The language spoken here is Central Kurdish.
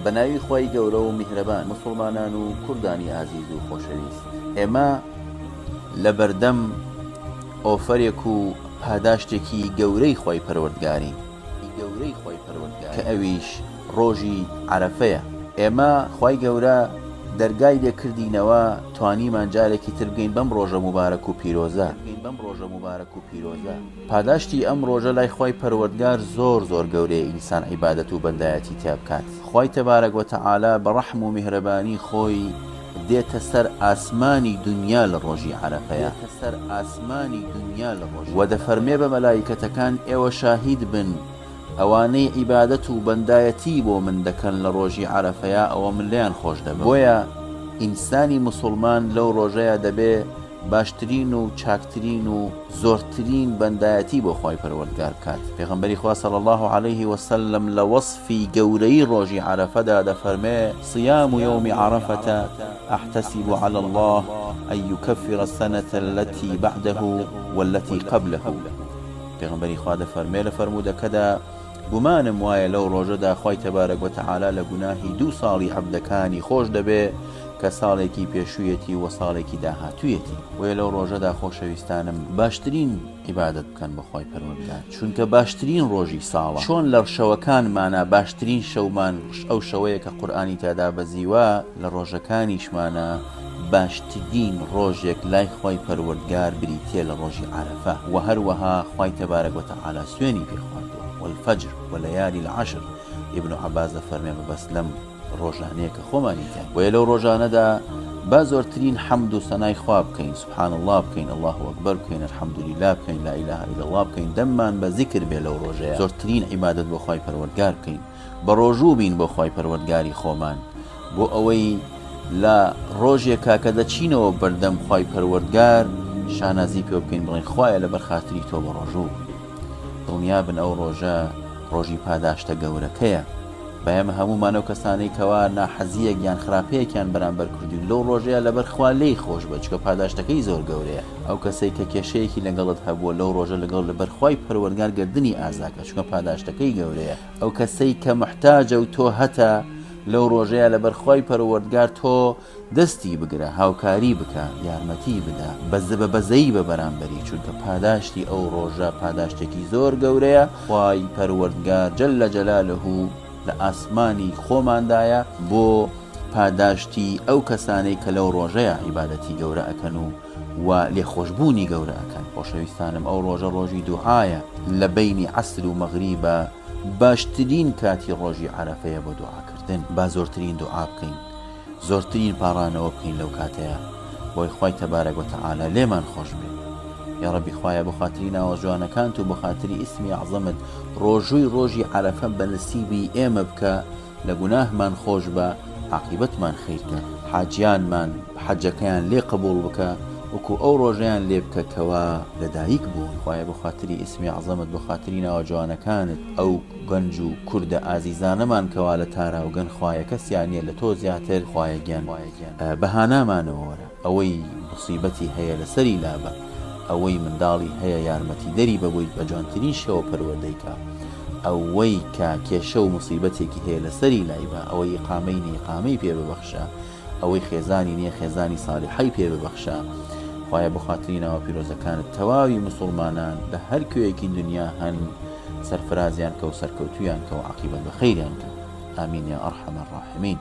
بەناوی خۆی گەورە و میهرەبان مسلمانان و کوردانی ئازیز و خۆشەویست، ئێمە لە بەردەم ئۆفەرێک و پاداشتێکی گەورەی خۆی پەروەردگاری کە ئەویش ڕۆژی عەرەفەیە. ئێمە خۆی گەورە دەرگای لێکردینەوە توانیمان جارێکی تر بگەین بەم ڕۆژە مبارەک و پیرۆزە. پاداشتی ئەم ڕۆژە لای خۆی پەروەردگار زۆر گەورەیە ئینسان عیبادەت و بەندایەتی تێ بکات. خۆی تەبارەک و تەعالا بە ڕەحم و میهرەبانی خۆی دێتە سەر ئاسمانی دنیا لە ڕۆژی عەرەفەیە و دەفەرمێ بە مەلایکەتەکان ئێوە شاهید بن ئەوانەی عیبادەت و بەندایەتی بۆ من دەکەن لە ڕۆژی عەرەفەیە ئەوە من لێیان خۆش دەبم. بۆیە ئینسانی مسلمان لەو ڕۆژەیە دەبێ باشترین و چاکترین و زۆرترین بەندایەتی بۆ خۆی پەروەردگار بکات. پێغەمبەری خوا صلی الله عليه وسلم لە وەصفی گەورەی ڕۆژی عەرەفەدا دەفەرمێ صيام يوم عرفة أحتسب على الله أن يكفر السنة التي بعده والتي قبله. پێغەمبەری خوا دەفەرمێ لە فەرموودەکەدا گومانم وایە لەو ڕۆژەدا خۆی تەبارەک و تەعالا لە گوناهی 2 ساڵی عەبدەکانی خۆش دەبێ کە ساڵێکی پێشوویەتی و ساڵێکی داهاتوویەتی. وێ لەو ڕۆژەدا خۆشەویستانم باشترین عیبادەت بکەن بە خۆی پەروەردگار، چونکە باشترین ڕۆژی ساڵە. چۆن لە شەوەکانمانە باشترین شەومان ئەو شەوەیە کە قورئانی تادا بەزیوە، لە ڕۆژەکانیشمانە باشترین ڕۆژێک لای خۆی پەروەردگار بریتێ لە ڕۆژی عەرەفە و هەروەها خۆی تەبارەک و تەعالا سوێنی پێخواردووە والفەجر واللەیالی العەشر. ئیبن عەباس دەفەرمێ بەس لەم ڕۆژانەیە کە خۆمانی تێن وێ لەو ڕۆژانەدا با زۆرترین حەمد و سەنای خوا بکەین، سوبحان الله بکەین، الله ئەکبەر بکەین، الحەمدولیلا بکەین، لا ئیلاهە ئیلا الله بکەین، دەممان بە زیکر بێ لەو ڕۆژەیە. زۆرترین عیبادەت بۆ خۆی پەروەردگار بکەین، بە ڕۆژوو بین بۆ خۆی پەروەردگاری خۆمان، بۆ ئەوەی لە ڕۆژێکا کە دەچینەوە بەردەم خۆی پەروەردگار شانازی پێ بکەین، بڵێن خوایە لەبەر خاتری تۆ بە ڕۆژوو دڵنیا بن ئەو ڕۆژە ڕۆژی پاداشتە گەورەکەیە. بەیەمە هەمومانەو کەسانەی کەوا ناحەزیەک یان خراپەیەکیان بەرامبەر کردوین لەو ڕۆژەیە لەبەر خوا لێی خۆش بە، چکە پاداشتەکەی زۆر گەورەیە. ئەو کەسەی کە کێشەیەکی لەگەڵت هەبووە لەو ڕۆژە لەگەڵ لەبەر خوای پەروەردگار گردنی ئازاکە، چکە پاداشتەکەی گەورەیە. ئەو کەسەی کە محتاجە و تۆ هەتە لەو ڕۆژەیە لەبەر خوای پەروەردگار تۆ دەستی بگرە، هاوکاری بکە، یارمەتی بدە، بە بەزەی بە بەرامبەری، چونکە پاداشتی ئەو ڕۆژە پاداشتێکی زۆر گەورەیە. خوای پەروەردگار جەلە جەلالەهو لە ئاسمانی خۆماندایە بۆ پاداشتی ئەو کەسانەی کە لەو ڕۆژەیە عیبادەتی گەورە ئەکەن و لێخۆشببوونی گەورە ئەکەن. خۆشەویستانم ئەو ڕۆژە ڕۆژی دوعایە، لە بەینی عەسر و مەغریبە باشترین کاتی ڕۆژی عەرەفەیە بۆ دوعاکردن. با زۆرترین دوعا بکەین، زۆرترین پاڕانەوە بکەین لەو کاتەیە بۆی خوای تەبارەک و تەعالا لێمان خۆش بێ. یا ربی خوایە بۆ خاتری ناوە جوانەکانت و بۆ خاتری ئیسمی عەزەمت ڕۆژووی ڕۆژی عەرەفە بە نسیبی ئێمە بکە، لە گوناهمان خۆش بە، عاقیبەتمان خەیرکە، حاجیانمان حەجەکەیان لێ قبوڵ بکە، وەکو ئەو ڕۆژەیان لێ بکە کەوا لەدایک بوون. خوایە بۆ خاتری ئیسمی عەزەمت، بۆ خاتری ناوە جوانەکانت، ئەو گەنج و کوردە ئازیزانەمان کەوا لە تاراوگەن خوایە کەسیان نییە لە تۆ زیاتر، خوایە گیان بەهانامانەوە وەرە. ئەوەی موسیبەتی هەیە لەسەری لابە، ئەوەی منداڵی هەیە یارمەتی دەری بەبوویت بە جوانترین شێوە پەروەردەیکە، ئەوەی کە کێشە و موسیبەتێکی هەیە لەسەری لایبە، ئەوەی ئیقامەی نیە ئیقامەی پێ ببەخشە، ئەوەی خێزانی نییە خێزانی ساڵحەی پێ ببەخشە. خوایە بۆ خاتری ناوە پیرۆزەکانت تەواوی مسلمانان لە هەر کوێیەکی دنیا هەن سەرفرازیان کە و سەرکەوتویان کە و عاقیبەت بە خەیریان کە. ئامین یا ئەرحەمە الراحیمین.